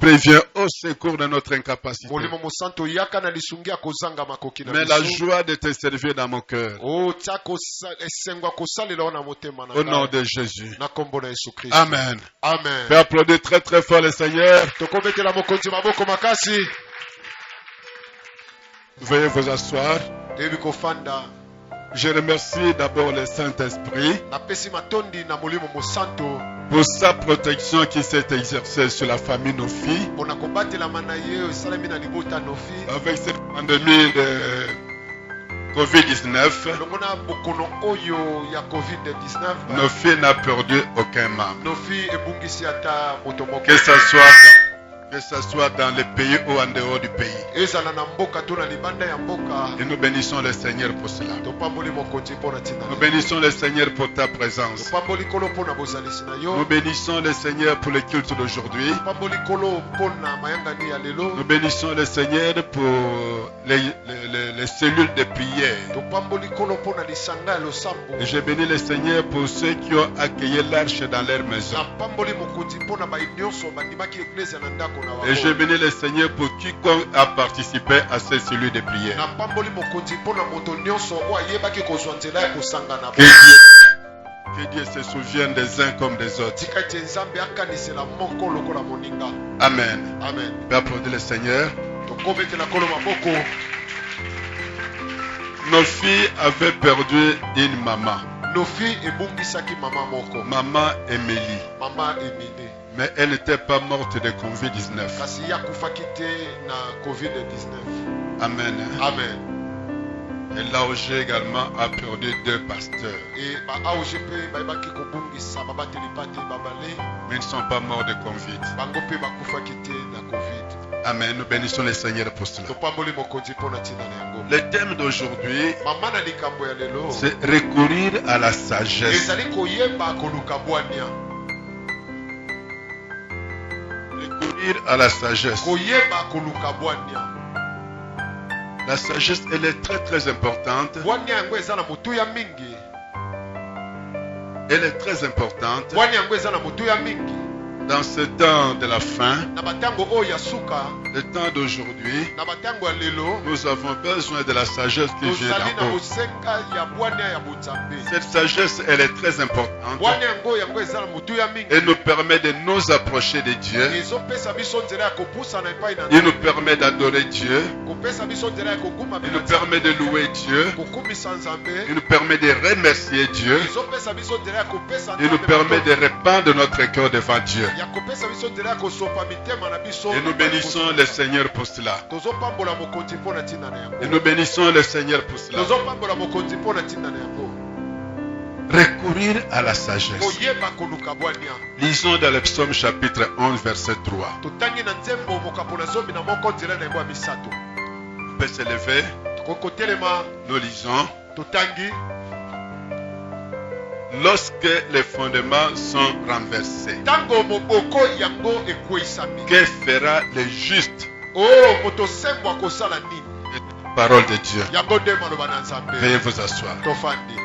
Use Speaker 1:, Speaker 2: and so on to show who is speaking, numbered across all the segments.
Speaker 1: Saint-Esprit vient au secours de notre incapacité.
Speaker 2: Molimo Mosanto yaka na lisungia kozanga makoki na
Speaker 1: Mais la
Speaker 2: biso.
Speaker 1: joie de te servir dans mon cœur.
Speaker 2: Oh tsako esengwa kosalela na motema na
Speaker 1: Au nom
Speaker 2: ngai.
Speaker 1: de Jésus.
Speaker 2: Na kombo na Yesu Kristo.
Speaker 1: Amen.
Speaker 2: Amen.
Speaker 1: Fais applaudir très très fort le Seigneur.
Speaker 2: Tokobetela mokonzi maboko makasi.
Speaker 1: Veuillez vous asseoir.
Speaker 2: Debi kofanda.
Speaker 1: Je remercie d'abord le Saint-Esprit
Speaker 2: Na pesi matondi na molimo Mosanto.
Speaker 1: pour sa protection qui s'est exercée sur la famille nos filles
Speaker 2: Pona kobatela mana ye esalemi na libota nofi.
Speaker 1: avec cette pandémie de COVID-19.
Speaker 2: Longona bokono oyo ya COVID-19.
Speaker 1: Nos filles n'ont perdu aucun membre.
Speaker 2: Nofi ebungisi ata moto moko.
Speaker 1: Que ce soit dans le pays ou en dehors du pays.
Speaker 2: Ezala na mboka to na libanda ya mboka.
Speaker 1: Et nous bénissons le Seigneur pour cela.
Speaker 2: Topamboli mokonzi pona tina.
Speaker 1: Nous bénissons le Seigneur pour ta présence.
Speaker 2: Topamboli kolo pona bozalisi na yo.
Speaker 1: Nous bénissons le Seigneur pour le culte d'aujourd'hui.
Speaker 2: Topamboli kolo pona mayangani ya lelo.
Speaker 1: Nous bénissons le Seigneur pour les cellules de prière.
Speaker 2: Topamboli kolo pona lisanga ya losambo.
Speaker 1: Et je bénis le Seigneur pour ceux qui ont accueilli l'arche dans leur maison.
Speaker 2: Na pamboli mokonzi pona ba nyonso bandimaki eglise na ndako na
Speaker 1: Et je
Speaker 2: wao.
Speaker 1: bénis le Seigneur pour quiconque a participé à ces cellules de prière.
Speaker 2: Na pamboli mokonzi pona moto nyonso oyo ayebaki kozwa nzela ya kosanga na
Speaker 1: Que Dieu se souvienne des uns comme des autres.
Speaker 2: tika ete nzambe akanisela moko lokola moninga.
Speaker 1: Amen.
Speaker 2: Amen.
Speaker 1: On peut applaudir le Seigneur.
Speaker 2: Tokobetela kolo maboko.
Speaker 1: Nos filles avaient perdu une maman,
Speaker 2: Nofi ebungisaki mama moko.
Speaker 1: maman Émilie.
Speaker 2: Mama Emile.
Speaker 1: Mais elle n'était pas morte de Covid-19.
Speaker 2: Kasi yakufaki te na COVID-19.
Speaker 1: Amen.
Speaker 2: Amen.
Speaker 1: Et l'AOG également a perdu 2 pasteurs.
Speaker 2: Et ba AOG pe bayebaki kobungisa babateli pate babale.
Speaker 1: Mais ils ne sont pas morts de Covid.
Speaker 2: Bango pe bakufaki te na COVID.
Speaker 1: Amen. Nous bénissons le Seigneur pour cela.
Speaker 2: Topamboli mokonzi pona tina na yango.
Speaker 1: Le thème d'aujourd'hui,
Speaker 2: Mama na likambo ya lelo.
Speaker 1: c'est recourir à la sagesse.
Speaker 2: Ezali koyeba koluka bwania.
Speaker 1: Recourir à la sagesse.
Speaker 2: Koyeba koluka bwania.
Speaker 1: La sagesse, elle est très très importante.
Speaker 2: Bwania yango eza na motu ya mingi.
Speaker 1: Elle est très importante
Speaker 2: Bwania yango eza na motu ya mingi.
Speaker 1: dans ce temps de la fin,
Speaker 2: Na batango oyo ya suka.
Speaker 1: le temps d'aujourd'hui.
Speaker 2: Na batango ya lelo.
Speaker 1: Nous avons besoin de la sagesse qui vient
Speaker 2: Tozali na
Speaker 1: d'en haut.
Speaker 2: bosenga ya bwania ya bonzambe.
Speaker 1: Cette sagesse, elle est très importante.
Speaker 2: Bwania yango eza na motu ya mingi.
Speaker 1: Elle nous permet de nous approcher de Dieu.
Speaker 2: Ezopesa biso nzela ya kopusana epai na
Speaker 1: Il nous permet d'adorer Dieu.
Speaker 2: kopesa biso nzela ya kokuma
Speaker 1: Il nous permet de louer Dieu.
Speaker 2: kokumisa nzambe.
Speaker 1: Il nous permet de remercier Dieu.
Speaker 2: Ezopesa biso nzela ya kopesa
Speaker 1: Il nous
Speaker 2: nzambe
Speaker 1: permet de
Speaker 2: matondo.
Speaker 1: répandre notre cœur devant Dieu.
Speaker 2: ya kopesa biso nzela ya kosopa mitema na biso.
Speaker 1: Et nous bénissons le Seigneur pour cela.
Speaker 2: Tozopambola mokonzi mpo na ntina na yango.
Speaker 1: Et nous bénissons le Seigneur pour cela.
Speaker 2: Tozopambola mokonzi mpo na ntina na yango.
Speaker 1: Recourir à la sagesse.
Speaker 2: Koyeba koluka bwania.
Speaker 1: Lisons dans le psaume chapitre 11 verset 3.
Speaker 2: Totangi na nzembo mokapo na zomi na moko nzela na yango ya misato.
Speaker 1: On peut se lever.
Speaker 2: Kokotelema
Speaker 1: Nous lisons.
Speaker 2: totangi.
Speaker 1: Lorsque les fondements sont renversés,
Speaker 2: Tango moboko yango ekweyisami.
Speaker 1: que fera le juste?
Speaker 2: Oh, moto sembo akosala nini?
Speaker 1: Parole de Dieu.
Speaker 2: Yango nde maloba na nzambe.
Speaker 1: Veuillez vous asseoir.
Speaker 2: Tofandi.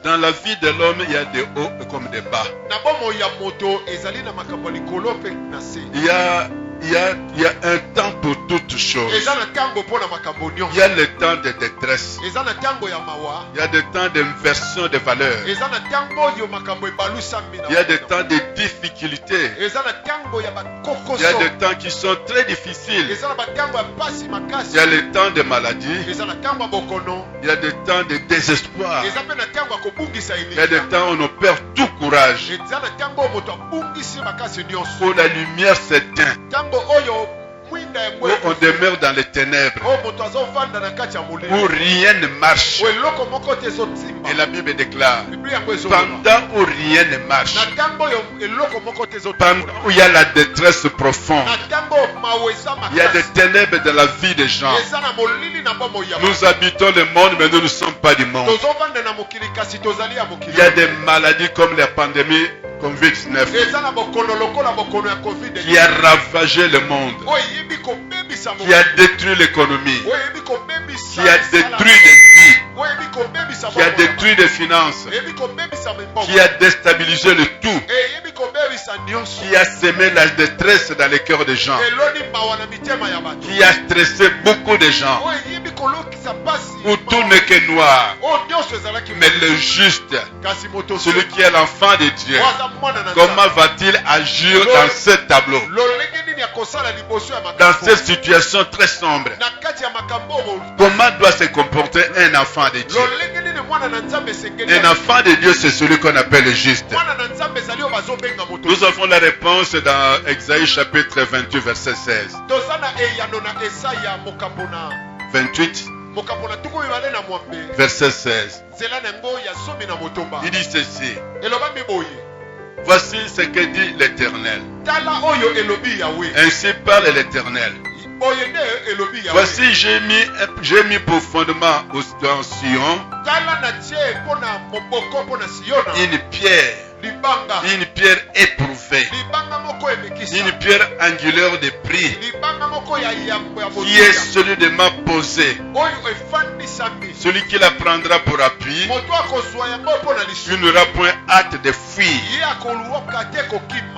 Speaker 1: Dans la vie de l'homme, il y a des hauts comme des bas.
Speaker 2: Na bomo ya moto ezali na makambo likolo pe na se.
Speaker 1: Il y a un temps pour toutes choses.
Speaker 2: Eza na tango pona makambo nyonso.
Speaker 1: Il y a le temps de détresse.
Speaker 2: Eza na tango ya mawa.
Speaker 1: Il y a des temps d'inversion de valeurs.
Speaker 2: Eza na tango yo makambo ebalusami na.
Speaker 1: Il y a des temps de difficultés.
Speaker 2: Eza na tango ya bakokoso.
Speaker 1: Il y a des temps qui sont très difficiles.
Speaker 2: Eza na batango ya pasi makasi.
Speaker 1: Il y a le temps de maladie.
Speaker 2: Eza na tango ya bokono.
Speaker 1: Il y a des temps de désespoir.
Speaker 2: Eza pe na tango ya kobungisa
Speaker 1: Il y a des
Speaker 2: elinga.
Speaker 1: temps où on perd tout courage.
Speaker 2: Eza na tango moto abungisi makasi nyonso.
Speaker 1: Où la lumière s'éteint.
Speaker 2: Tango oyo mwinda ya
Speaker 1: Où
Speaker 2: mwe.
Speaker 1: on demeure dans les ténèbres.
Speaker 2: Oh moto azofanda na kati ya
Speaker 1: Où
Speaker 2: molimo.
Speaker 1: rien ne marche.
Speaker 2: O eloko moko te ezotimba.
Speaker 1: Et la Bible déclare,
Speaker 2: Biblia yango ezoloba.
Speaker 1: pendant où rien ne marche,
Speaker 2: Na tango oyo eloko moko te ezotimba.
Speaker 1: pendant où il y a la détresse profonde,
Speaker 2: Na tango mawe eza
Speaker 1: il y a des
Speaker 2: makasi.
Speaker 1: ténèbres dans la vie des gens.
Speaker 2: Eza na molili na bomo ya.
Speaker 1: Nous habitons le monde, mais nous ne sommes pas du monde.
Speaker 2: Tozovanda na mokili kasi tozali ya mokili.
Speaker 1: Il y a des maladies comme la pandémie COVID-19
Speaker 2: Eza na bokono lokola bokono ya Covid.
Speaker 1: qui a ravagé le monde,
Speaker 2: Oyo eyebi kobebisa
Speaker 1: qui a détruit l'économie,
Speaker 2: Oyo eyebi kobebisa.
Speaker 1: qui a détruit des vies.
Speaker 2: Oyo eyebi
Speaker 1: qui a détruit les finances, qui a déstabilisé le tout, qui a semé la détresse dans les cœurs des gens, qui a stressé beaucoup de gens, où tout n'est que noir. Mais le juste, celui qui est l'enfant de Dieu, comment va-t-il agir dans ce tableau, dans cette situation très sombre? Comment doit se comporter un enfant de Dieu? Un enfant de Dieu, c'est celui qu'on appelle le juste. Nous avons la réponse dans Exaïe chapitre 28 verset 16. 28 verset 16. Il dit ceci: voici ce que dit l'Éternel. Ainsi parle l'Éternel. Voici, j'ai mis pour fondement dans Sion une pierre éprouvée, une pierre angulaire de prix, qui est celui de ma posée. Celui qui la prendra pour appui, tu n'auras point hâte de fuir.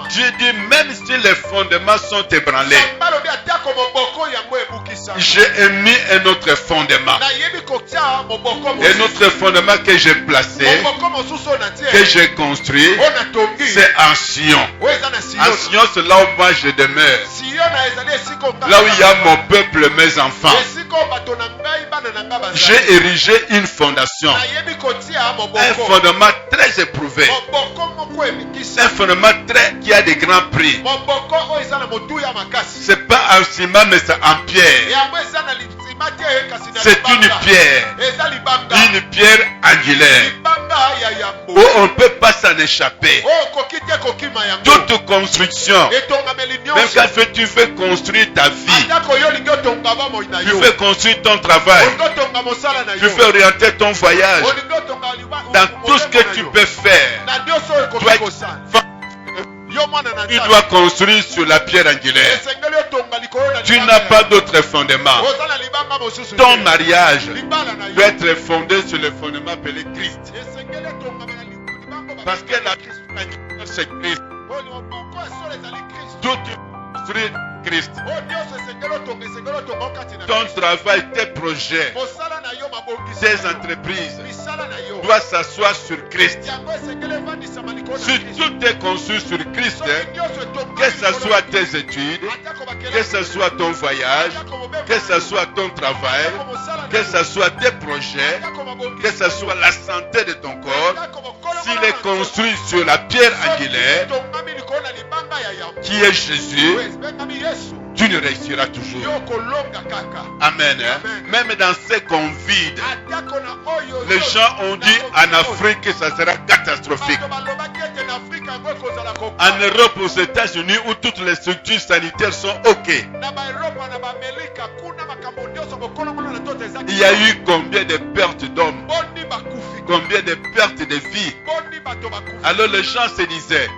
Speaker 1: Dieu dit, même si les fondements sont ébranlés, j'ai mis un autre fondement. Un autre fondement que j'ai placé, que j'ai construit, c'est en Sion. En Sion, c'est là où moi je demeure. Là où il y a mon peuple, mes enfants. J'ai érigé une fondation. Un fondement très éprouvé. Un fondement qui a des grands prix. C'est pas en ciment, mais c'est en pierre. C'est une pierre angulaire, où on ne peut pas s'en échapper. Toute construction, même quand tu fais construire ta vie, tu fais construire ton travail, tu fais orienter ton voyage, dans tout ce que tu peux faire, tu dois construire sur la pierre angulaire. Tu n'as pas d'autre fondement. Ton mariage doit être fondé sur le fondement appelé Christ. Parce que la Christ, c'est Christ. Tout est construit Christ. Ton travail, tes projets, tes entreprises doivent s'asseoir sur Christ. Si tout est construit sur Christ, que ce soit tes études, que ce soit ton voyage, que ce soit ton travail, que ce soit tes projets, que ce soit la santé de ton corps, s'il est construit sur la pierre angulaire, qui est Jésus, tu ne réussiras toujours. Amen. Même dans ces convives, les gens ont dit en Afrique que ça sera catastrophique. En Europe, aux États-Unis, où toutes les structures sanitaires sont OK, il y a eu combien de pertes d'hommes? Combien de pertes de vie? Alors les gens se disaient,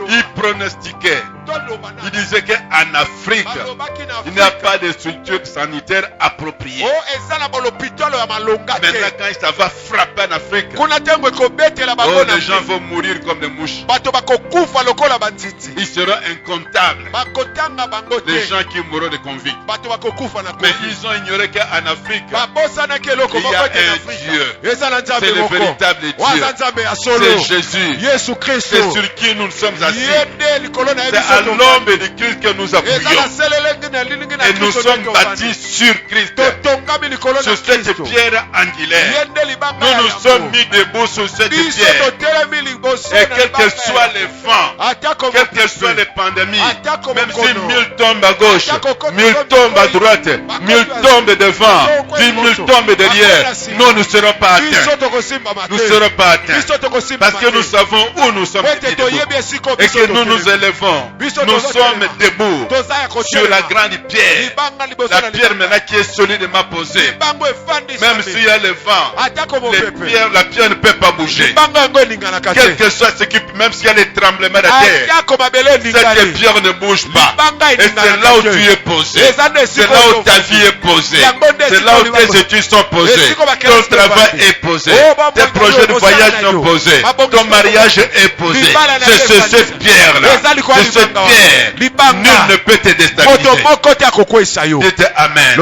Speaker 1: ils pronostiquaient, ils disaient qu'en Afrique, il n'y a pas de structure sanitaire appropriée. Maintenant, quand ça va frapper en Afrique, les gens vont mourir comme des mouches. Ils seront incomptables, les gens qui mourront de convicts. Mais ils ont ignoré qu'en Afrique, il y a un Dieu. C'est le véritable Dieu. C'est Jésus. C'est sur qui nous sommes assis. C'est à l'ombre de Christ que nous appuyons. Et nous sommes bâtis sur Christ, sur cette pierre angulaire. Nous nous sommes mis debout sur cette pierre. Et quel que soit les vents, quelles que soient les pandémies, même si 1000 tombent à gauche, 1000 tombent à droite, 1000 tombent devant, 10 000 tombent derrière, nous ne serons pas atteints. Nous ne serons pas atteints. Parce que nous savons où nous sommes debout. Et que nous nous élevons. Nous sommes debout sur la grande pierre. La pierre maintenant qui est solidement posée. Même s'il y a le vent, la pierre ne peut pas bouger. Quel que soit ce qui, même s'il y a les tremblements de terre, cette pierre ne bouge pas. Et c'est là où tu es posé. C'est là où ta vie est posée. C'est là où tes études sont posées. Ton travail est posé. Tes projets de voyage sont posés. Ton mariage est posé. C'est cette pierre-là. C'est cette pierre. Nul ne peut te déstabiliser. Dites Amen.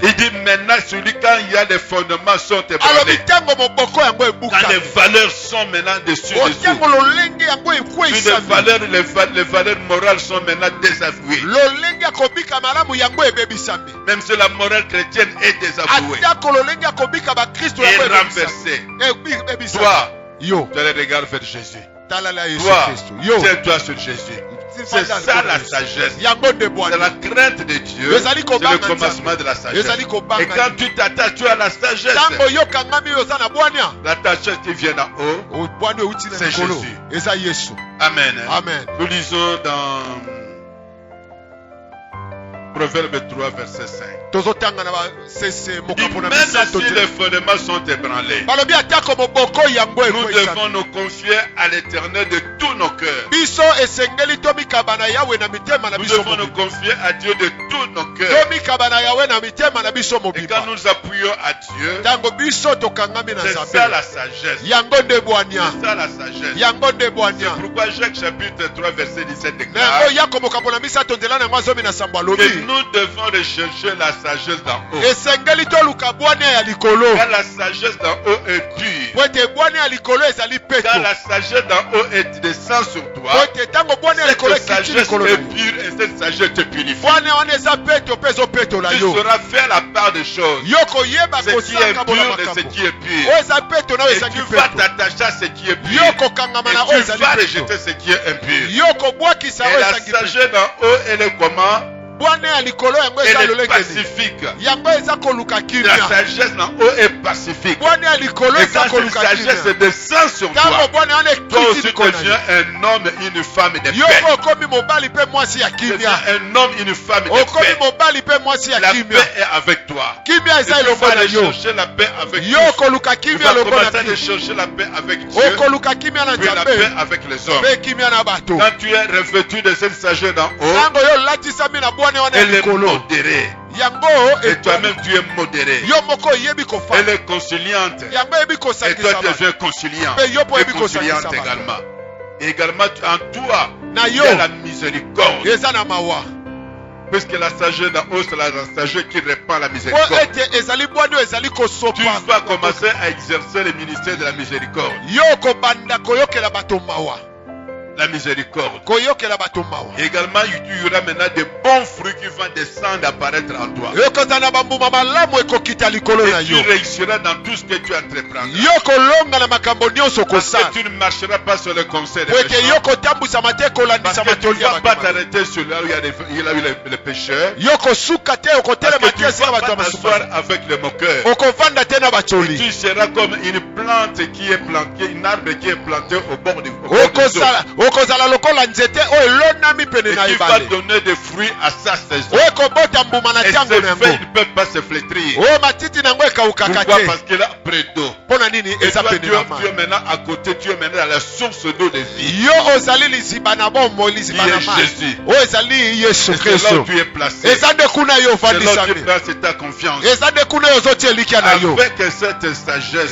Speaker 1: Il dit maintenant, celui quand il y a des fondements sont ébranlés. Quand les valeurs sont maintenant dessus. Les valeurs morales sont maintenant désavouées. Même si la morale chrétienne est désavouée et renversée. Toi, tu as les regards vers Jésus. Toi, tiens-toi sur Jésus. C'est ça la sagesse. C'est la crainte de Dieu. C'est le commencement de la sagesse. Et quand tu t'attaches, tu as la sagesse. La sagesse qui vient d'en haut, c'est Jésus. Amen. Nous lisons dans Proverbe 3, verset 5. Même si les fondements sont ébranlés, nous devons nous confier à l'Éternel de tous nos cœurs. Nous devons nous confier à Dieu de tous nos cœurs. Et quand nous appuyons à Dieu, c'est ça la sagesse. C'est ça la sagesse. C'est pourquoi Jacques chapitre 3 verset 17 déclare que nous devons rechercher la sagesse d'en haut. Car la sagesse d'en haut est pure. Quand la sagesse d'en haut descend sur toi, cette sagesse est pure et cette sagesse te purifie. Tu sauras faire la part des choses. Ce qui est pur et ce qui est pur. Et tu vas t'attacher à ce qui est pur. Et tu vas rejeter ce qui est impur. Et la sagesse d'en haut, elle est comment? Elle est pacifique. La sagesse en haut est pacifique. Et quand cette sagesse descend sur toi, toi aussi deviens un homme et une femme de paix. Deviens un homme et une femme de paix. La paix est avec toi. Et tu vas aller chercher la paix avec Dieu. Tu vas commencer à chercher la paix avec Dieu. Puis la paix avec les hommes. Quand tu es revêtu de cette sagesse en haut, elle est modérée. Et toi-même tu es modéré. Elle est conciliante. Et toi tu deviens conciliant. Et conciliante également. Et également en toi, il y a la miséricorde. Puisque la sagesse d'en haut, c'est la sagesse qui répand la miséricorde. Tu vas commencer à exercer le ministère de la miséricorde. La miséricorde. Et également, il y aura maintenant de bons fruits qui vont descendre apparaître en toi. Et tu réussiras dans tout ce que tu entreprendras. Parce que tu ne marcheras pas sur le conseil des pécheurs. Parce que tu ne vas pas t'arrêter sur là où il y a eu les pécheurs. Parce que tu ne vas pas t'asseoir avec le moqueur. Et tu seras comme une plante qui est plantée, une arbre qui est plantée au bord du eau. Et qui va donner des fruits à sa saison. Et ses feuilles ne peuvent pas se flétrir. Pourquoi? Parce qu'il a près d'eau. Et toi, tu es maintenant à côté, tu es maintenant à la source d'eau de vie. Qui est Jésus. C'est là où tu es placé. C'est là où tu places ta confiance. Avec cette sagesse,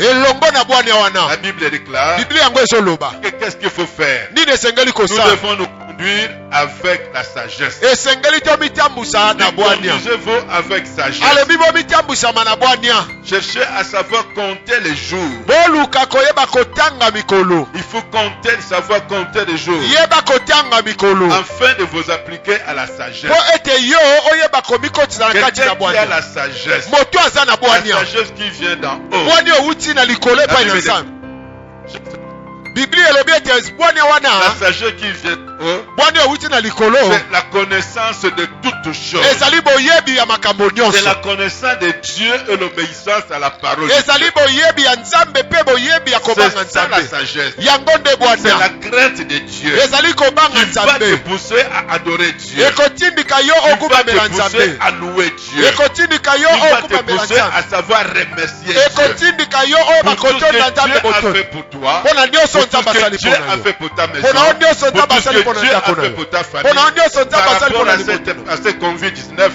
Speaker 1: la Bible déclare que qu'est-ce qu'il faut faire? Nous devons nous conduire avec la sagesse. Conduisez-vous avec sagesse. Cherchez à savoir compter les jours. Il faut compter, savoir compter les jours. Afin de vous appliquer à la sagesse. Quelqu'un qui a la sagesse. La sagesse qui vient d'en haut. La sagesse qui vient c'est la connaissance de toutes choses. C'est la connaissance de Dieu et l'obéissance à la parole de Dieu. C'est ça la sagesse. C'est la crainte de Dieu qui va te pousser à adorer Dieu. Qui va te pousser à louer Dieu. Qui va te pousser à savoir remercier Dieu pour tout ce que Dieu a fait pour toi, pour tout ce que Dieu a fait pour ta maison, pour tout ce que Dieu a fait pour ta famille, par rapport à ce Covid-19,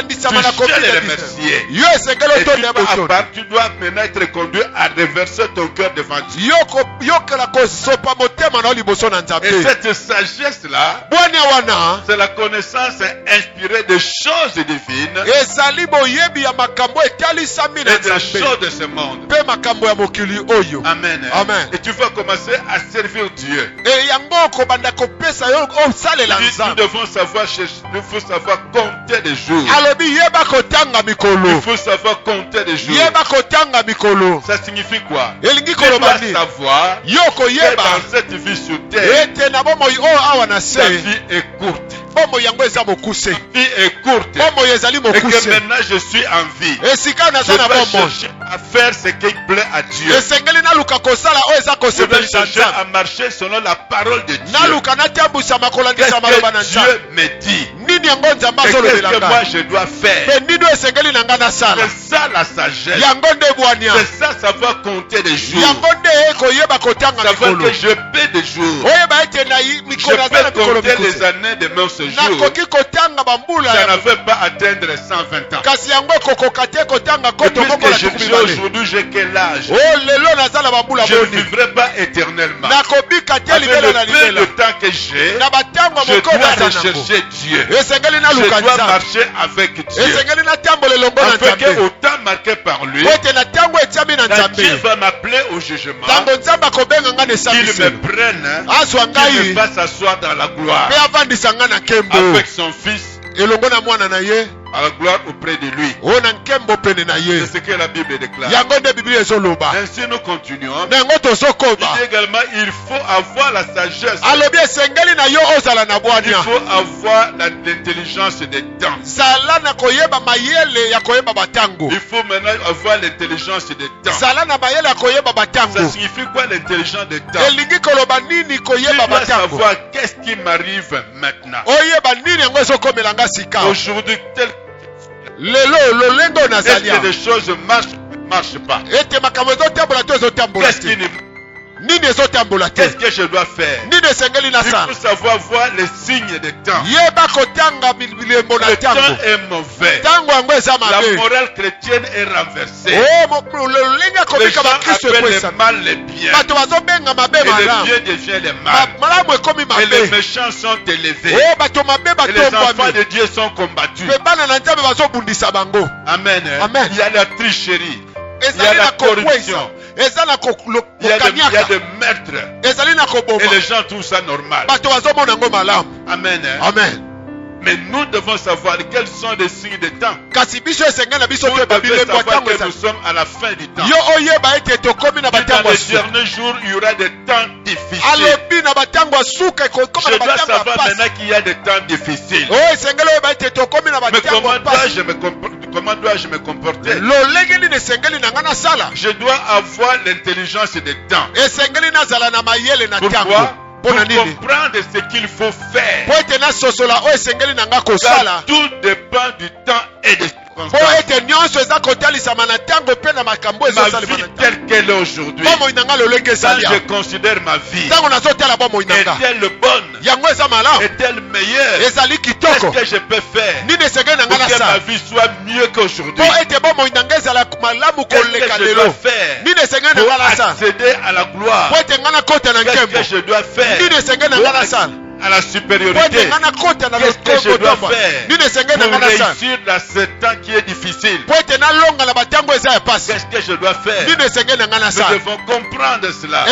Speaker 1: tu sais les remercier. Et tu dois maintenant être conduit à reverser ton cœur devant Dieu. Et cette sagesse-là, c'est la connaissance inspirée des choses divines et des choses de ce monde. Amen.
Speaker 2: Amen.
Speaker 1: Et tu vas commencer à servir Dieu. Nous devons savoir compter les jours. Il faut savoir compter les jours. Ça signifie quoi? Tu dois savoir que dans cette vie sur terre, ta vie est courte. Ta vie est courte. Et que maintenant je suis en vie. Je dois chercher à faire ce qui plaît à Dieu. Je dois chercher à marcher selon la parole de Dieu. Qu'est-ce que Dieu me dit? Et qu'est-ce que moi je dois faire? C'est ça la sagesse. C'est ça savoir compter les jours. Savoir que je paie des jours. Je peux compter les années de mon séjour. Ça ne veut pas atteindre 120 ans. Et puisque je suis aujourd'hui, j'ai quel âge? Je ne vivrai pas éternellement. Avec le peu de temps que j'ai, je dois rechercher Dieu. Je dois marcher avec Dieu. Afin qu'au temps marqué par lui, quand Dieu va m'appeler au jugement, qu'il me prenne, qu'il me fasse asseoir dans la gloire avec son fils, à la gloire auprès de lui. C'est ce que la Bible déclare. Ainsi nous continuons. Il dit également, il faut avoir la sagesse. Il faut avoir l'intelligence des temps. Il faut maintenant avoir l'intelligence des temps. Ça signifie quoi l'intelligence des temps? Tu dois savoir qu'est-ce qui m'arrive maintenant. Aujourd'hui, est-ce que des choses ne marchent pas? Qu'est-ce que je dois faire? Il faut savoir voir les signes des temps. Le temps est mauvais. La morale chrétienne est renversée. Les gens appellent les mal les biens. Et les biens deviennent les mal. Et les méchants sont élevés. Et les enfants de Dieu sont combattus. Amen. Il y a la tricherie. Il y a la corruption. Il y a des meurtres. Et les gens trouvent ça normal. Amen.
Speaker 2: Amen.
Speaker 1: Mais nous devons savoir quels sont les signes des temps. Nous devons savoir que nous sommes à la fin du temps. Dans les derniers jours, il y aura des temps difficiles. Je dois savoir maintenant qu'il y a des temps difficiles. Mais comment dois-je me comporter? Je dois avoir l'intelligence des temps. Pourquoi? Pour comprendre ce qu'il faut faire. Car tout dépend du temps et des circonstances. Ma vie telle qu'elle est aujourd'hui, quand je considère ma vie, est-elle bonne? Est-elle meilleure? Qu'est-ce que je peux faire pour que ma vie soit mieux qu'aujourd'hui? Qu'est-ce que je dois faire pour accéder à la gloire? Qu'est-ce que je dois faire à la supériorité? Qu'est-ce que je dois faire pour réussir dans ce temps qui est difficile? Qu'est-ce que je dois faire? Nous devons comprendre cela.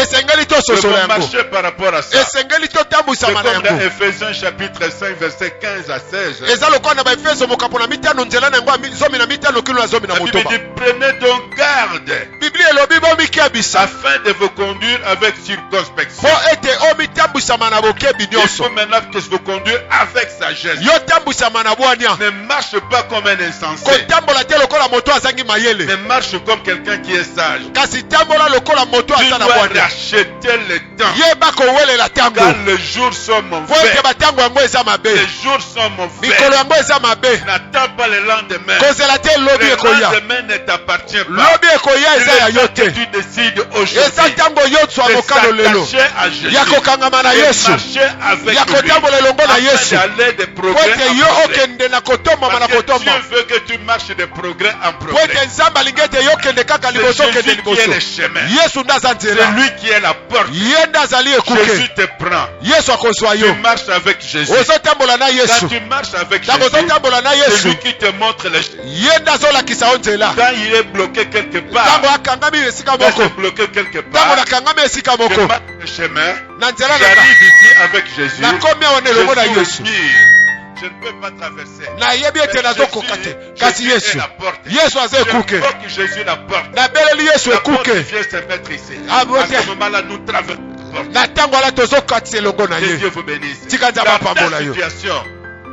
Speaker 1: Nous devons marcher par rapport à ça. C'est comme dans Ephésiens chapitre 5 verset 15 à 16. La Bible dit, prenez donc garde afin de vous conduire avec circonspection. Il faut maintenant que je vous conduise avec sagesse. Ne marche pas comme un insensé. Ne marche comme quelqu'un qui est sage. Tu dois racheter le temps. Car les jours sont mauvais. Les jours sont mauvais. N'attends pas le lendemain. Le lendemain ne t'appartient pas. Il est que tu décides aujourd'hui
Speaker 2: eza ntango yo tswa
Speaker 1: de
Speaker 2: mokano lelo
Speaker 1: s'attacher à Jésus,
Speaker 2: ya kokangama na
Speaker 1: de
Speaker 2: Yesu
Speaker 1: marcher avec
Speaker 2: ya
Speaker 1: lui,
Speaker 2: kotambola elongo na Yesu
Speaker 1: afin d'aller de
Speaker 2: po
Speaker 1: progrès
Speaker 2: ete
Speaker 1: en
Speaker 2: yo
Speaker 1: progrès.
Speaker 2: okende na kotombama na
Speaker 1: Parce que
Speaker 2: kotomba
Speaker 1: Dieu veut que tu marches de progrès en
Speaker 2: po
Speaker 1: progrès.
Speaker 2: ete nzambe alingi ete yo okende kaka
Speaker 1: C'est
Speaker 2: liboso okende
Speaker 1: Jésus qui est
Speaker 2: liboso
Speaker 1: le chemin.
Speaker 2: Yesu nde aza
Speaker 1: C'est
Speaker 2: nzela
Speaker 1: lui qui est la porte.
Speaker 2: ye nde azali ekuke
Speaker 1: Jésus te prend.
Speaker 2: Yesu akozwa
Speaker 1: Tu
Speaker 2: yo
Speaker 1: marches avec Jésus.
Speaker 2: ozotambola na
Speaker 1: Quand
Speaker 2: Yesu
Speaker 1: tu marches avec
Speaker 2: ntango
Speaker 1: Jésus,
Speaker 2: ozotambola na
Speaker 1: c'est
Speaker 2: Yesu
Speaker 1: lui qui te montre le chemin.
Speaker 2: ye nde azolakisa yo nzela
Speaker 1: Quand il est bloqué quelque part,
Speaker 2: ntango akangami esika
Speaker 1: quand
Speaker 2: moko
Speaker 1: c'est bloqué quelque
Speaker 2: ntango
Speaker 1: part,
Speaker 2: nakangami esika
Speaker 1: je
Speaker 2: moko
Speaker 1: marche le chemin,
Speaker 2: na nzela nanga
Speaker 1: j'arrive ici avec Jésus.
Speaker 2: nakomi awa na elongo na
Speaker 1: Je
Speaker 2: Yesu
Speaker 1: suis au mur. Je ne peux pas traverser.
Speaker 2: nayebi ete nazokoka te kasi
Speaker 1: Jésus est
Speaker 2: Yesu
Speaker 1: la porte.
Speaker 2: Yesu aza ekuke
Speaker 1: J'invoque Jésus la porte.
Speaker 2: nabeleli Yesu
Speaker 1: La porte
Speaker 2: ekuke
Speaker 1: vient se mettre ici.
Speaker 2: Ah,
Speaker 1: À
Speaker 2: bon,
Speaker 1: ce moment-là, nous traversons la porte.
Speaker 2: na ntango ala tozokatisa elongo na
Speaker 1: Que
Speaker 2: ye
Speaker 1: Dieu vous bénisse.
Speaker 2: tika nzambe
Speaker 1: Dans
Speaker 2: apambola
Speaker 1: ta
Speaker 2: yo
Speaker 1: situation,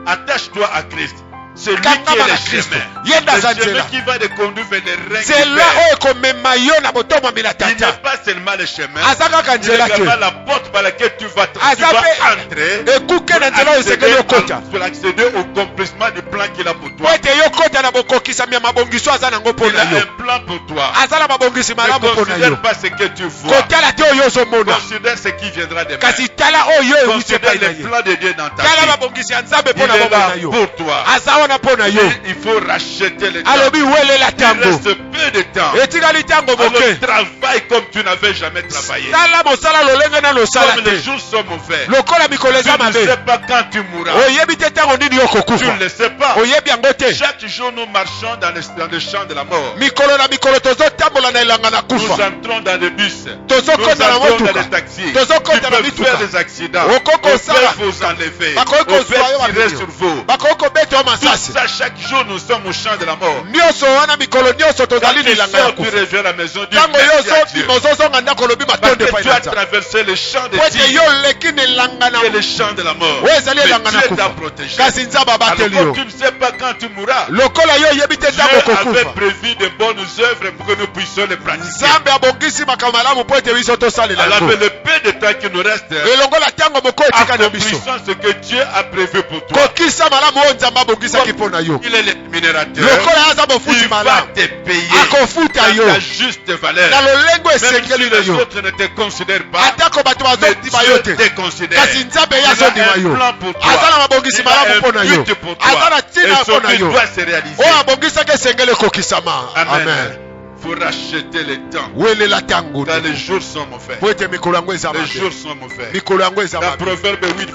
Speaker 1: attache-toi à Christ. C'est lui qui
Speaker 2: kangama
Speaker 1: est
Speaker 2: na
Speaker 1: le
Speaker 2: Kristo
Speaker 1: chemin.
Speaker 2: ye nde aza
Speaker 1: Le chemin
Speaker 2: nzela
Speaker 1: qui va te conduire vers les règnes du
Speaker 2: nzela
Speaker 1: Père.
Speaker 2: oyo ekomema yo na botomami na
Speaker 1: Il n'est
Speaker 2: tata
Speaker 1: pas seulement le chemin,
Speaker 2: aza kaka
Speaker 1: il est
Speaker 2: nzela
Speaker 1: également
Speaker 2: te
Speaker 1: la porte par laquelle tu vas
Speaker 2: aza mpe
Speaker 1: entrer
Speaker 2: ekuke na nzela oyo esengeli okota
Speaker 1: pour accéder au accomplissement du plan qu'il a pour
Speaker 2: po
Speaker 1: toi.
Speaker 2: ete yo kota na bokokisami ya mabongiso aza nango mpo
Speaker 1: Il
Speaker 2: na
Speaker 1: a
Speaker 2: yo
Speaker 1: un plan pour toi.
Speaker 2: aza na mabongisi
Speaker 1: Ne
Speaker 2: malamu mpo na yo
Speaker 1: considère pas ce que tu vois.
Speaker 2: kotala te oyo ozomona
Speaker 1: Considère ce qui viendra demain.
Speaker 2: kasi tala oyo ewuti
Speaker 1: Considère
Speaker 2: epai na
Speaker 1: le
Speaker 2: ye
Speaker 1: plan de Dieu dans ta
Speaker 2: tala
Speaker 1: vie.
Speaker 2: mabongisi ya nzambe mpo
Speaker 1: Il
Speaker 2: na
Speaker 1: est
Speaker 2: bomoi
Speaker 1: là
Speaker 2: na yo
Speaker 1: pour toi.
Speaker 2: aza wana mpo na yo
Speaker 1: Il faut racheter le temps.
Speaker 2: alobi welela
Speaker 1: Il
Speaker 2: ntango
Speaker 1: reste peu de temps.
Speaker 2: etikali ntango
Speaker 1: Alors
Speaker 2: moke
Speaker 1: travaille comme tu n'avais jamais travaillé.
Speaker 2: sala mosala lolenge nano osala
Speaker 1: Comme les
Speaker 2: te
Speaker 1: jours sont mauvais.
Speaker 2: lokola mikolo
Speaker 1: Tu
Speaker 2: eza
Speaker 1: ne
Speaker 2: mabe
Speaker 1: sais pas quand tu mourras.
Speaker 2: oyebi te ntango nini yo
Speaker 1: Tu ne
Speaker 2: kokufa
Speaker 1: le sais pas.
Speaker 2: oyebi yango te
Speaker 1: Chaque jour, nous marchons dans le champ de la mort.
Speaker 2: mikolo na mikolo tozotambola na elanga na
Speaker 1: Nous
Speaker 2: kufa
Speaker 1: entrons dans des bus. Nous
Speaker 2: tozokota na
Speaker 1: entrons dans
Speaker 2: motuka
Speaker 1: des taxis. Ils
Speaker 2: tozokota na
Speaker 1: peuvent
Speaker 2: mituka
Speaker 1: faire des accidents.
Speaker 2: Okoko
Speaker 1: Ils
Speaker 2: sala.
Speaker 1: peuvent vous enlever.
Speaker 2: bakoki
Speaker 1: Ils
Speaker 2: kozwa yo
Speaker 1: peuvent tirer
Speaker 2: mabio
Speaker 1: sur vous.
Speaker 2: bakoki kobeta yo
Speaker 1: Tout
Speaker 2: masasi
Speaker 1: ça, chaque jour, nous sommes au champ de la mort.
Speaker 2: nyonso wana mikolo nyonso
Speaker 1: Quand
Speaker 2: tozali na
Speaker 1: tu
Speaker 2: elanga ya
Speaker 1: sors, tu
Speaker 2: kufa
Speaker 1: reviens à la maison du
Speaker 2: ntango yo
Speaker 1: merci à Dieu.
Speaker 2: ozobima ozozonga ndako olobi
Speaker 1: Parce
Speaker 2: matondo
Speaker 1: que
Speaker 2: epai
Speaker 1: tu
Speaker 2: na
Speaker 1: as
Speaker 2: nzambe
Speaker 1: traversé le champ de
Speaker 2: po ete
Speaker 1: Dieu.
Speaker 2: yo oleki na elanga na
Speaker 1: Et le champ de la mort.
Speaker 2: oyo ezali
Speaker 1: Mais
Speaker 2: elanga na
Speaker 1: Dieu t'a
Speaker 2: kufa
Speaker 1: protégé.
Speaker 2: kasi nzambe
Speaker 1: Alors
Speaker 2: abateli
Speaker 1: comme
Speaker 2: yo
Speaker 1: tu ne sais pas quand tu mourras,
Speaker 2: lokola yo oyebi te
Speaker 1: Dieu
Speaker 2: ntango
Speaker 1: avait
Speaker 2: kokufa
Speaker 1: prévu de bonnes œuvres pour que nous puissions les pratiquer.
Speaker 2: nzambe abongisi makambo malamu po ete biso tosalela
Speaker 1: Alors
Speaker 2: yango
Speaker 1: avec le peu de temps qui nous reste,
Speaker 2: elongola ntango moko etika na biso
Speaker 1: accomplissons ce que Dieu a prévu pour toi.
Speaker 2: kokisa malamu oyo nzambe abongisaki mpo na yo
Speaker 1: Il est le rémunérateur.
Speaker 2: lokola aza mofuti
Speaker 1: Il va
Speaker 2: malamu
Speaker 1: te payer
Speaker 2: akofuta yo
Speaker 1: dans ta juste valeur.
Speaker 2: na lolengo
Speaker 1: Même si
Speaker 2: esengeli na
Speaker 1: les
Speaker 2: yo
Speaker 1: autres ne te considèrent pas,
Speaker 2: atako bato
Speaker 1: mais
Speaker 2: bazondima yo
Speaker 1: Dieu
Speaker 2: te
Speaker 1: te considère.
Speaker 2: kasi nzambe ye
Speaker 1: Il a
Speaker 2: azondima
Speaker 1: un
Speaker 2: yo
Speaker 1: plan pour toi.
Speaker 2: aza na mabongisi
Speaker 1: Il a
Speaker 2: malamu
Speaker 1: un
Speaker 2: mpo na yo
Speaker 1: but pour toi.
Speaker 2: aza na
Speaker 1: Et
Speaker 2: ntina
Speaker 1: son
Speaker 2: mpo na
Speaker 1: but
Speaker 2: yo
Speaker 1: doit se réaliser.
Speaker 2: oyo abongisaki esengeli ekokisama
Speaker 1: Amen.
Speaker 2: amen
Speaker 1: Il faut racheter le temps.
Speaker 2: welela ntango
Speaker 1: Quand les jours sont mauvais.
Speaker 2: po ete mikolo yango eza
Speaker 1: Les
Speaker 2: mabe
Speaker 1: jours sont mauvais.
Speaker 2: mikolo yango eza
Speaker 1: Dans
Speaker 2: mabe
Speaker 1: Proverbe 8,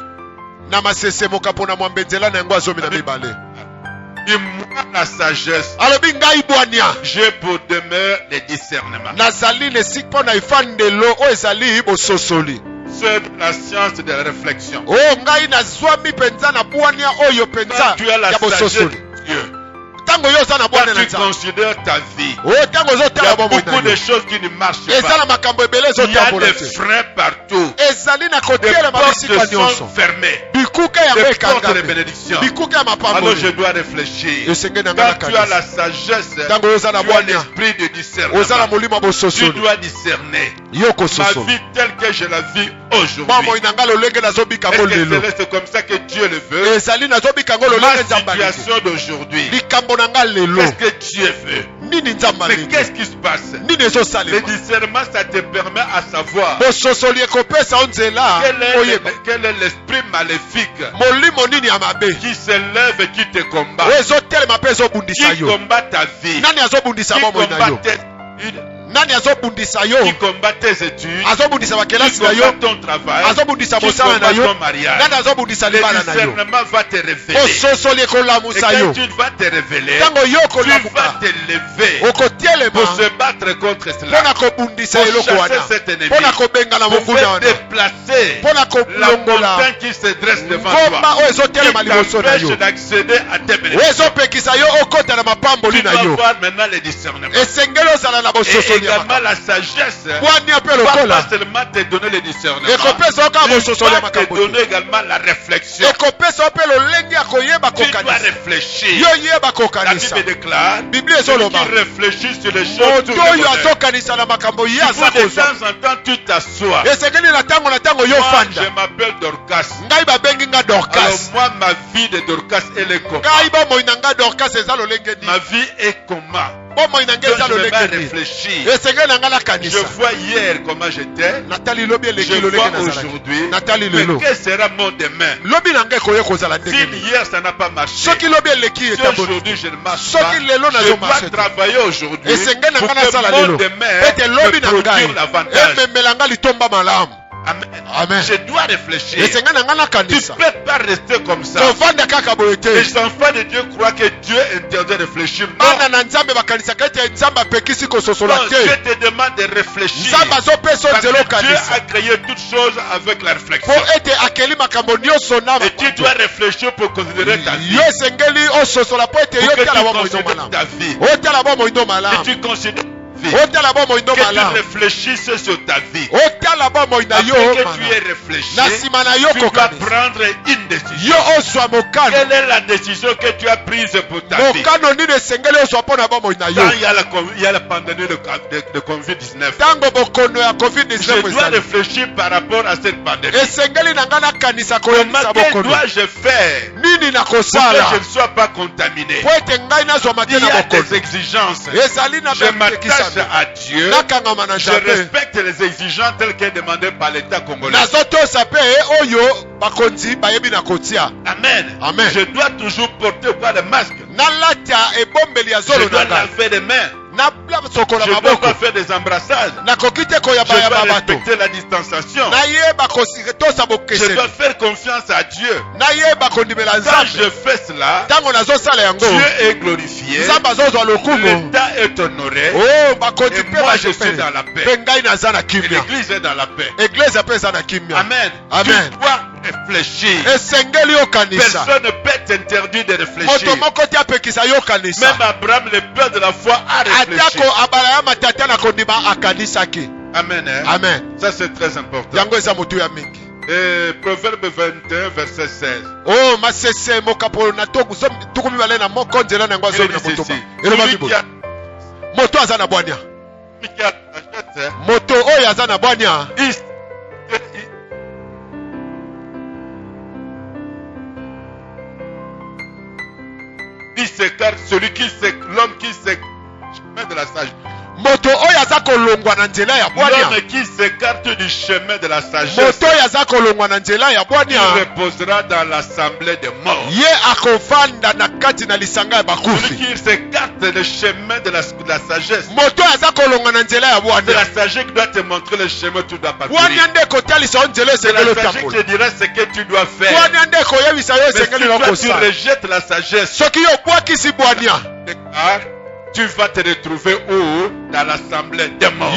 Speaker 2: na masesemoka mpo na mwambe nzela na yango azomi na mibale
Speaker 1: et moi la sagesse,
Speaker 2: alobi ngai bwania
Speaker 1: j'ai pour demeure le discernement.
Speaker 2: nazali na esika mpo na efandelo oyo ezali bososoli
Speaker 1: C'est la science de la réflexion.
Speaker 2: oyo ngai nazwami mpenza na bwania oyo mpenza
Speaker 1: Quand tu as la
Speaker 2: ya
Speaker 1: sagesse
Speaker 2: bososoli
Speaker 1: de Dieu,
Speaker 2: ntango yo oza na bwania
Speaker 1: quand
Speaker 2: na
Speaker 1: tu
Speaker 2: nzambe
Speaker 1: considères ta vie,
Speaker 2: oyo ntango
Speaker 1: il y
Speaker 2: ozotala
Speaker 1: a
Speaker 2: bomoi na
Speaker 1: beaucoup de
Speaker 2: yo
Speaker 1: choses qui ne marchent
Speaker 2: eza
Speaker 1: pas.
Speaker 2: na makambo ebele
Speaker 1: Il y a
Speaker 2: ezotambola
Speaker 1: des
Speaker 2: te
Speaker 1: freins partout.
Speaker 2: ezali na
Speaker 1: Les
Speaker 2: kotelema
Speaker 1: portes
Speaker 2: bisika nyonso
Speaker 1: sont fermées.
Speaker 2: bikuke yango
Speaker 1: Des portes de
Speaker 2: ekangami
Speaker 1: bénédiction.
Speaker 2: bikuke ya
Speaker 1: Alors je
Speaker 2: mapamboli
Speaker 1: dois réfléchir.
Speaker 2: esengeli na ngai
Speaker 1: Quand tu as la
Speaker 2: nakanisi
Speaker 1: sagesse,
Speaker 2: ntango oyo oza na
Speaker 1: tu as
Speaker 2: bwania
Speaker 1: l'esprit de
Speaker 2: oza na
Speaker 1: discernement.
Speaker 2: molimo ya
Speaker 1: Tu
Speaker 2: bososoli
Speaker 1: dois discerner
Speaker 2: yo
Speaker 1: ma
Speaker 2: kososola
Speaker 1: vie telle que je la vis aujourd'hui.
Speaker 2: mamoi na ngai lolenge nazobika
Speaker 1: Est-ce
Speaker 2: yango
Speaker 1: que
Speaker 2: lelo
Speaker 1: c'est comme ça que Dieu le veut?
Speaker 2: ezali nazobika yango
Speaker 1: Ma
Speaker 2: lolenge nzambe alingi
Speaker 1: situation d'aujourd'hui,
Speaker 2: likambo na ngai lelo
Speaker 1: qu'est-ce que Dieu veut?
Speaker 2: nini nzambe
Speaker 1: Mais
Speaker 2: alingi
Speaker 1: qu'est-ce qui se passe?
Speaker 2: nini
Speaker 1: Le
Speaker 2: ezosalema
Speaker 1: discernement, ça te permet à savoir
Speaker 2: bososoli ekopesa yo nzela oyeba
Speaker 1: quel est l'esprit maléfique
Speaker 2: molimo nini ya mabe
Speaker 1: qui se lève et qui te combat,
Speaker 2: oyo ezotelema mpe ezobundisa
Speaker 1: qui
Speaker 2: yo
Speaker 1: combat ta vie,
Speaker 2: nani azobundisa
Speaker 1: qui
Speaker 2: bomoi na
Speaker 1: combat
Speaker 2: yo
Speaker 1: tes études,
Speaker 2: nani azobundisa yo
Speaker 1: qui combat tes études,
Speaker 2: azobundisa
Speaker 1: qui
Speaker 2: bakelasi na yo
Speaker 1: combat ton travail,
Speaker 2: azobundisa
Speaker 1: qui
Speaker 2: mosala na
Speaker 1: combat
Speaker 2: yo
Speaker 1: ton mariage.
Speaker 2: nani azobundisa
Speaker 1: Le
Speaker 2: libala na yo
Speaker 1: discernement va te révéler.
Speaker 2: bososoli
Speaker 1: Et
Speaker 2: ekolamusa
Speaker 1: quand
Speaker 2: yo
Speaker 1: tu vas te révéler,
Speaker 2: ntango yo
Speaker 1: tu vas
Speaker 2: okolamuka
Speaker 1: te lever
Speaker 2: okotelema
Speaker 1: pour se battre contre
Speaker 2: mpo
Speaker 1: cela,
Speaker 2: na kobundisa
Speaker 1: pour
Speaker 2: eloko wana
Speaker 1: chasser cet ennemi,
Speaker 2: mpo na kobengana
Speaker 1: pour
Speaker 2: mokuna
Speaker 1: faire
Speaker 2: wana
Speaker 1: déplacer
Speaker 2: mpo na
Speaker 1: la
Speaker 2: kolongola
Speaker 1: montagne qui se dresse devant
Speaker 2: ngomba
Speaker 1: toi,
Speaker 2: oyo ezotelema
Speaker 1: qui
Speaker 2: liboso na yo
Speaker 1: t'empêche d'accéder à tes
Speaker 2: oyo
Speaker 1: bénédictions.
Speaker 2: ezopekisa yo okota na mapamboli
Speaker 1: Tu
Speaker 2: na
Speaker 1: dois
Speaker 2: yo
Speaker 1: avoir maintenant le discernement.
Speaker 2: esengeli ozala na
Speaker 1: Et
Speaker 2: bososoli ya
Speaker 1: également
Speaker 2: makambo
Speaker 1: la sagesse
Speaker 2: bwania mpe
Speaker 1: va
Speaker 2: lokola
Speaker 1: pas seulement te donner le discernement,
Speaker 2: ekopesa yo kaka
Speaker 1: il
Speaker 2: bososoli ya
Speaker 1: va te
Speaker 2: makambo
Speaker 1: donner
Speaker 2: te
Speaker 1: également la réflexion.
Speaker 2: ekopesa yo mpe lolenge ya koyeba
Speaker 1: Tu dois
Speaker 2: kokanisa
Speaker 1: réfléchir.
Speaker 2: yo yeba
Speaker 1: La
Speaker 2: kokanisa
Speaker 1: Bible déclare
Speaker 2: biblia
Speaker 1: celui
Speaker 2: ezoloba
Speaker 1: qui réfléchit sur les choses
Speaker 2: moto
Speaker 1: tout le
Speaker 2: oyo
Speaker 1: bonheur.
Speaker 2: azokanisa na makambo ye
Speaker 1: Il faut
Speaker 2: aza
Speaker 1: de
Speaker 2: kozwa
Speaker 1: temps en temps tu t'assois.
Speaker 2: esengeli na ntango yo
Speaker 1: Moi,
Speaker 2: fanda
Speaker 1: je m'appelle Dorcas.
Speaker 2: ngai babengi nga
Speaker 1: Alors
Speaker 2: dorcas
Speaker 1: moi, ma vie de Dorcas, elle est comment?
Speaker 2: ngai bomoi na nga dorcas eza lolenge
Speaker 1: Ma
Speaker 2: nini
Speaker 1: vie est comment? Quand je vais
Speaker 2: réfléchir,
Speaker 1: je vois hier comment j'étais, je vois aujourd'hui, mais quel sera mon demain? Si hier ça n'a pas marché, si aujourd'hui je ne marche pas, je dois travailler aujourd'hui pour que mon demain me procure l'avantage. Amen. Je dois réfléchir. Tu ne peux pas rester comme ça. Les enfants de Dieu croient que Dieu interdit de réfléchir. Non. Dieu te demande de réfléchir. Parce que Dieu a créé toutes choses avec la réflexion. Et tu dois réfléchir pour considérer ta vie. Pour que tu considères ta vie. Et tu considères que tu réfléchisses sur ta vie. Après que tu aies réfléchi, tu dois prendre une décision. Quelle est la décision que tu as prise pour ta vie? Quand il y a la pandémie de Covid-19, je dois réfléchir par rapport à cette pandémie. Comment dois-je faire pour que je ne sois pas contaminé? Il y a des exigences. Je m'attache à Dieu. Je respecte les exigences telles qu'elles demandées par l'État congolais. Amen.
Speaker 2: Amen.
Speaker 1: Je dois toujours porter le masque. Je dois laver les mains. Je ne dois pas faire des embrassages. Je dois respecter la distanciation. Je dois faire confiance à Dieu. Quand je fais cela, Dieu est glorifié. L'État est honoré. Et moi je suis dans la paix. Et l'Église est dans la paix. Amen.
Speaker 2: Amen.
Speaker 1: Tu dois réfléchir. Personne ne peut t'interdire de réfléchir. Même Abraham, le père de la foi, a réfléchi. Amen.
Speaker 2: Amen.
Speaker 1: Ça c'est très important. Et Proverbe 21, verset 16.
Speaker 2: Oh, masese mokapona toku tukumi na moko nzela na ngwazo na motoba. Eloba bibo. Moto azana bwania. Moto oyo azana bwania.
Speaker 1: Il s'écarte l'homme qui s'écarte de la sagesse.
Speaker 2: Moto oyo azako longwa na nzela ya bwania.
Speaker 1: L'homme qui s'écarte du chemin de la sagesse.
Speaker 2: Moto oyo azako longwa na nzela ya bwania.
Speaker 1: Il reposera dans l'assemblée des morts.
Speaker 2: Ye akovanda na kati na lisanga ya bakufi.
Speaker 1: Celui qui s'écarte du chemin de la sagesse.
Speaker 2: Moto azako longwa na nzela ya bwania.
Speaker 1: C'est la sagesse qui doit te montrer le chemin que tu dois parcourir.
Speaker 2: Bwania ndeko talisa onzela
Speaker 1: sengelo tambola. C'est la sagesse qui te dira ce que tu dois faire.
Speaker 2: Bwania ndeko yebisa yo sengelo
Speaker 1: lokosala. Si tu rejettes la sagesse.
Speaker 2: Soki yo bwakisi bwania.
Speaker 1: Tu vas te retrouver où? Dans l'assemblée des morts.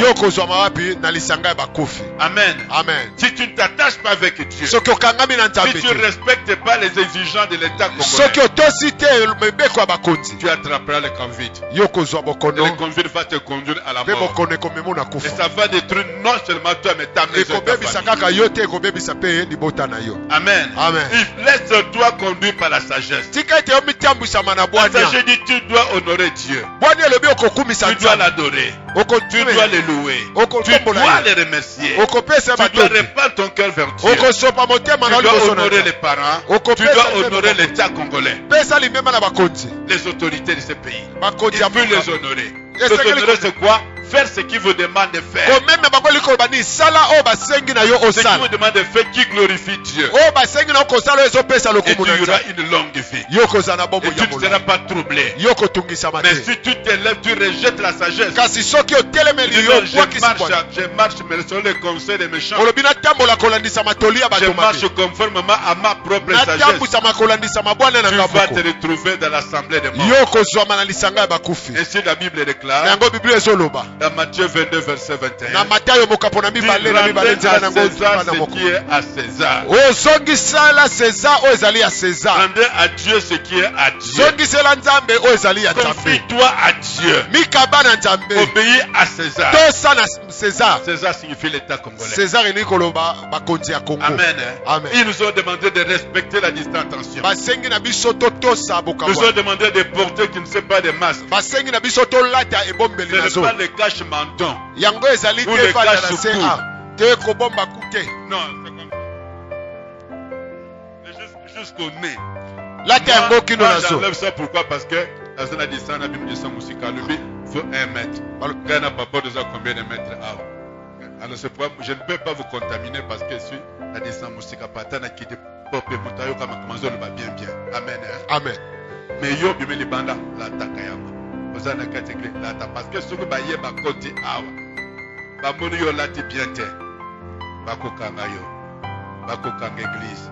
Speaker 1: Amen.
Speaker 2: Amen.
Speaker 1: Si tu ne t'attaches pas avec Dieu, si tu ne respectes pas les exigences de l'État congolais, tu attraperas le Covid. Et le Covid va te conduire à la mort. Et ça va détruire non seulement toi, mais ta maison et ta famille. Amen.
Speaker 2: Amen.
Speaker 1: Laisse-toi conduire par la sagesse. La sagesse dit tu dois honorer Dieu. Tu dois l'adorer. Tu dois le louer. Tu dois le remercier. Tu dois répandre ton cœur vers Dieu. Tu dois honorer les parents. Tu dois honorer l'État congolais. Les autorités de ce pays. Il faut les honorer. Les honorer, c'est quoi? Faire ce qu'il vous demande de faire. Ce qu'il vous demande de faire qui glorifie Dieu. Et tu auras une longue vie. Et tu ne seras pas troublé. Mais si tu te lèves, tu rejettes la sagesse. Je marche, mais selon les conseils des méchants. Je marche conformément à ma propre sagesse. Tu vas te retrouver dans l'assemblée des morts. Ainsi la Bible déclare. Dans Matthieu 22, verset 21. Dis, rendez à César ce qui est à César. Rendez à Dieu ce qui est à Dieu. Confie-toi à Dieu. Obéis à César. César signifie l'État congolais. Amen.
Speaker 2: Amen.
Speaker 1: Ils nous ont demandé de respecter la distanciation. Ils nous ont demandé de porter qui ne sait pas de masque. Ce n'est pas le cache-menton ou le cache-cou. Non, c'est comme ça. Jusqu'au nez. Moi, j'enlève ça pourquoi? Parce que Azana dit ça, na bimu de musika lebi faut 1 mètre. Gana papa de ça combien de mètres ah. Alors c'est pourquoi je ne peux pas vous contaminer parce que je suis la descente musika patana qui de pop et mutayo comme commencer le bien bien. Amen.
Speaker 2: Amen.
Speaker 1: Mais yo bimé les banda la takayama. Ozana catégorie la ta parce que ce que ba yeba côté awa. Ba moni yo lati bien te. Ba ko kanga yo. Ba ko kanga église.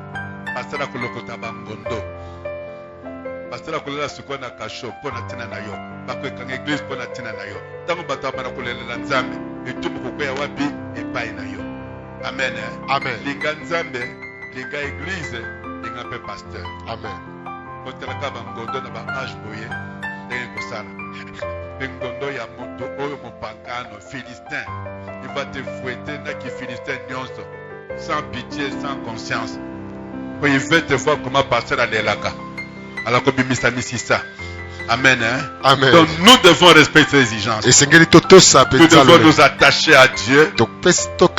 Speaker 1: Pasala ko lokota ba ngondo. Pasala ko la suko na kasho pona tina na yo. Ba ko kanga église pona tina na yo. Tango bata bana ko lela nzambe. Etumu ko kwa wapi epai na yo. Amen.
Speaker 2: Amen.
Speaker 1: Linga nzambe, linga église, linga pe pasteur.
Speaker 2: Amen.
Speaker 1: Kotelaka ba ngondo na ba age boye. Ndenge kosala. Ngondo ya moto oyo mopakano philistin. Il va te fouetter na ki philistin nyonso. Sans pitié, sans conscience. Pour il veut te voir comment passer à l'elaka. Alors que bimisa misisa. Amen.
Speaker 2: Amen.
Speaker 1: Donc nous devons respecter les exigences.
Speaker 2: Nous
Speaker 1: devons nous attacher à Dieu. Nous devons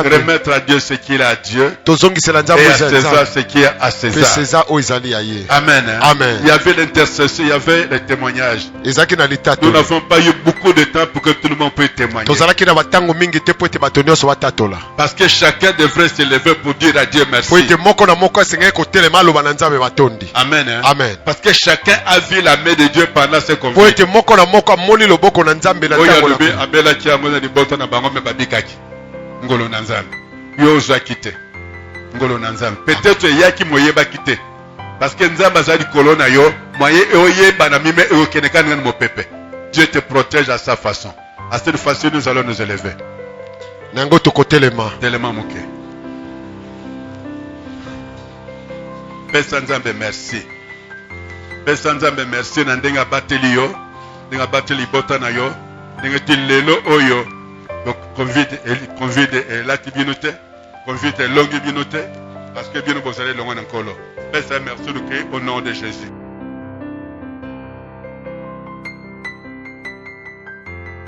Speaker 1: remettre à Dieu ce qu'il est à Dieu. Et à César ce qui est à César. Amen.
Speaker 2: Amen.
Speaker 1: Il y avait l'intercession, il y avait le témoignage. Nous n'avons pas eu beaucoup de temps pour que tout le monde puisse témoigner. Parce que chacun devrait se lever pour dire à Dieu merci. Amen.
Speaker 2: Amen.
Speaker 1: Parce que chacun a vu la main de Dieu pendant ce conflit. Peut-être yaki moyeba kite. Parce que nzamba za likolo na yo, moye oyeba na mime eokeneka ngani mopepe. Dieu te protège à sa façon. À cette façon nous allons nous élever.
Speaker 2: Nango to côté les mains.
Speaker 1: Tellement moké. Pesa nzambe merci. Pesa nzambe merci na ndenga bateli yo, ndenga bateli bota na yo, ndenga tilelo oyo. Donc convide la tibinote, convide longue binote parce que bien nous allez loin encore. Pesa merci au nom de Jésus.